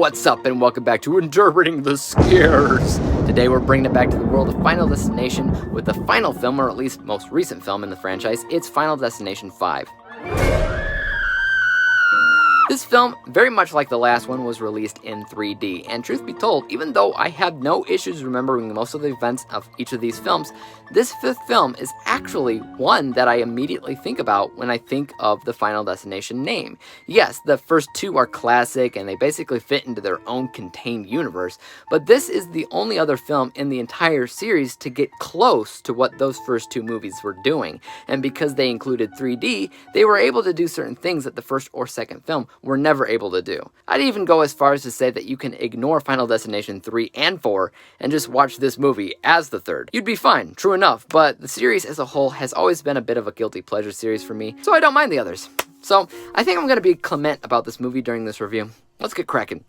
What's up, and welcome back to Interpreting the Scares. Today we're bringing it back to the world of Final Destination with the final film, or at least most recent film in the franchise. It's Final Destination 5. This film, very much like the last one, was released in 3D, and truth be told, even though I had no issues remembering most of the events of each of these films, this fifth film is actually one that I immediately think about when I think of the Final Destination name. Yes, the first two are classic, and they basically fit into their own contained universe, but this is the only other film in the entire series to get close to what those first two movies were doing, and because they included 3D, they were able to do certain things that the first or second film were never able to do. I'd even go as far as to say that you can ignore Final Destination 3 and 4 and just watch this movie as the third. You'd be fine, true enough, but the series as a whole has always been a bit of a guilty pleasure series for me, so I don't mind the others. So, I think I'm going to be clement about this movie during this review. Let's get cracking.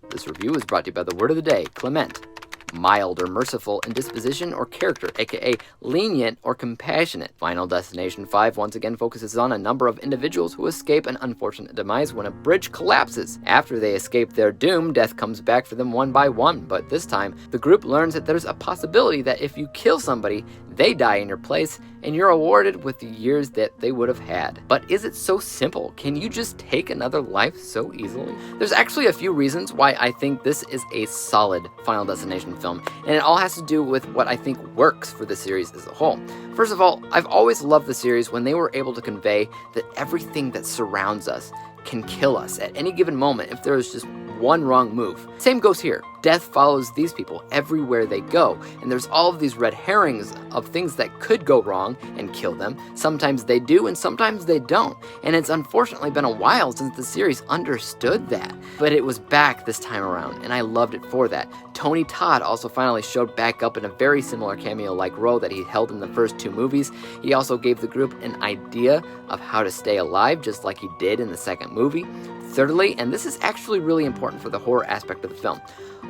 This review is brought to you by the word of the day, clement. Mild or merciful in disposition or character, aka lenient or compassionate. Final Destination 5 once again focuses on a number of individuals who escape an unfortunate demise when a bridge collapses. After they escape their doom, death comes back for them one by one, but this time, the group learns that there's a possibility that if you kill somebody, they die in your place, and you're awarded with the years that they would have had. But is it so simple? Can you just take another life so easily? There's actually a few reasons why I think this is a solid Final Destination film, and it all has to do with what I think works for the series as a whole. First of all, I've always loved the series when they were able to convey that everything that surrounds us can kill us at any given moment if there is just one wrong move. Same goes here. Death follows these people everywhere they go, and there's all of these red herrings of things that could go wrong and kill them. Sometimes they do, and sometimes they don't. And it's unfortunately been a while since the series understood that. But it was back this time around, and I loved it for that. Todd also finally showed back up in a very similar cameo-like role that he held in the first two movies. He also gave the group an idea of how to stay alive, just like he did in the second movie. Thirdly, and this is actually really important for the horror aspect of the film,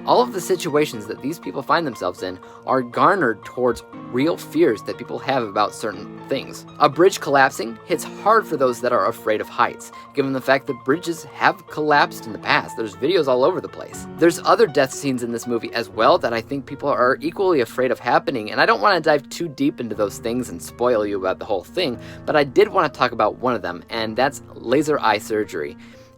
all of the situations that these people find themselves in are garnered towards real fears that people have about certain things. A bridge collapsing hits hard for those that are afraid of heights, given the fact that bridges have collapsed in the past. There's videos all over the place. There's other death scenes in this movie as well that I think people are equally afraid of happening, and I don't want to dive too deep into those things and spoil you about the whole thing, but I did want to talk about one of them, and that's laser eye surgery.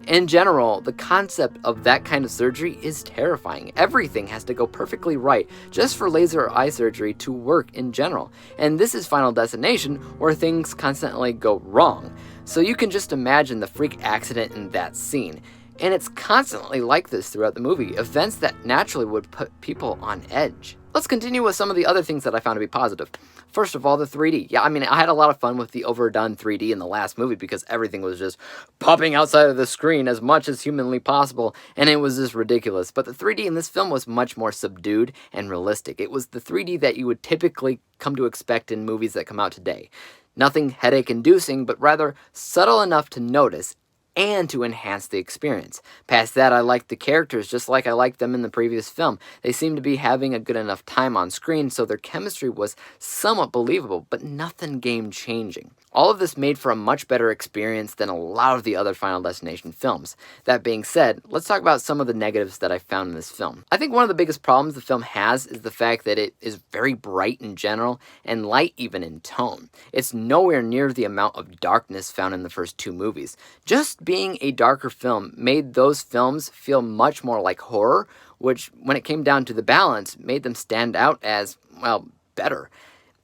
In general, the concept of that kind of surgery is terrifying. Everything has to go perfectly right just for laser eye surgery to work in general. And this is Final Destination, where things constantly go wrong. So you can just imagine the freak accident in that scene. And it's constantly like this throughout the movie, events that naturally would put people on edge. Let's continue with some of the other things that I found to be positive. First of all, the 3D. Yeah, I mean, I had a lot of fun with the overdone 3D in the last movie because everything was just popping outside of the screen as much as humanly possible, and it was just ridiculous. But the 3D in this film was much more subdued and realistic. It was the 3D that you would typically come to expect in movies that come out today. Nothing headache-inducing, but rather subtle enough to notice and to enhance the experience. Past that, I liked the characters just like I liked them in the previous film. They seemed to be having a good enough time on screen, so their chemistry was somewhat believable, but nothing game-changing. All of this made for a much better experience than a lot of the other Final Destination films. That being said, let's talk about some of the negatives that I found in this film. I think one of the biggest problems the film has is the fact that it is very bright in general, and light even in tone. It's nowhere near the amount of darkness found in the first two movies. Just being a darker film made those films feel much more like horror, which, when it came down to the balance, made them stand out as, well, better.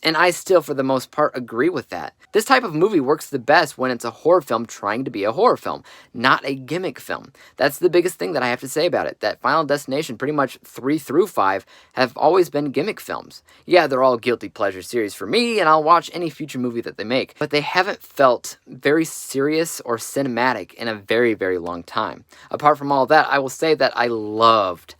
And I still, for the most part, agree with that. This type of movie works the best when it's a horror film trying to be a horror film, not a gimmick film. That's the biggest thing that I have to say about it, that Final Destination, pretty much 3 through 5, have always been gimmick films. Yeah, they're all guilty pleasure series for me, and I'll watch any future movie that they make, but they haven't felt very serious or cinematic in a very, very long time. Apart from all that, I will say that I loved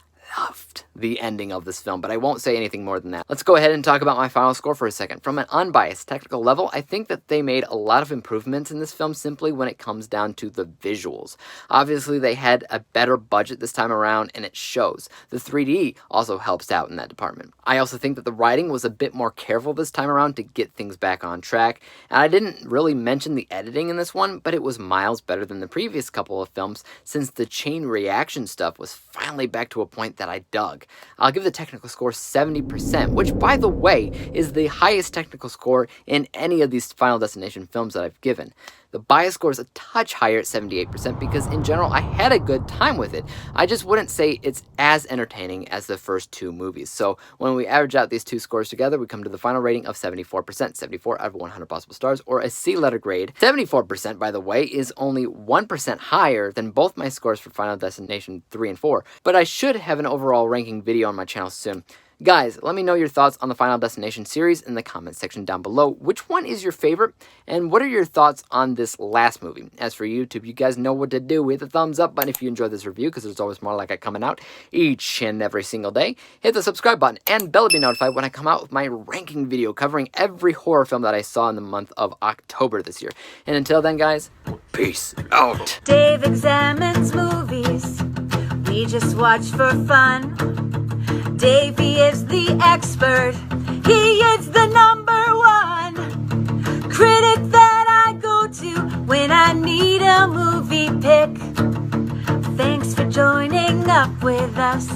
the ending of this film, but I won't say anything more than that. Let's go ahead and talk about my final score for a second. From an unbiased technical level, I think that they made a lot of improvements in this film simply when it comes down to the visuals. Obviously, they had a better budget this time around, and it shows. The 3D also helps out in that department. I also think that the writing was a bit more careful this time around to get things back on track, and I didn't really mention the editing in this one, but it was miles better than the previous couple of films since the chain reaction stuff was finally back to a point that I dug. I'll give the technical score 70%, which, by the way, is the highest technical score in any of these Final Destination films that I've given. The bias score is a touch higher at 78% because in general I had a good time with it. I just wouldn't say it's as entertaining as the first two movies. So when we average out these two scores together, we come to the final rating of 74%, 74 out of 100 possible stars, or a C letter grade. 74%, by the way, is only 1% higher than both my scores for Final Destination 3 and 4, but I should have an overall ranking video on my channel soon. Guys, let me know your thoughts on the Final Destination series in the comment section down below. Which one is your favorite, and what are your thoughts on this last movie? As for YouTube, you guys know what to do. Hit the thumbs up button if you enjoyed this review, because there's always more like it coming out each and every single day. Hit the subscribe button and bell to be notified when I come out with my ranking video covering every horror film that I saw in the month of October this year. And until then, guys, peace out. Dave examines movies we just watch for fun. Davey is the expert, he is the #1 critic that I go to when I need a movie pick. Thanks for joining up with us.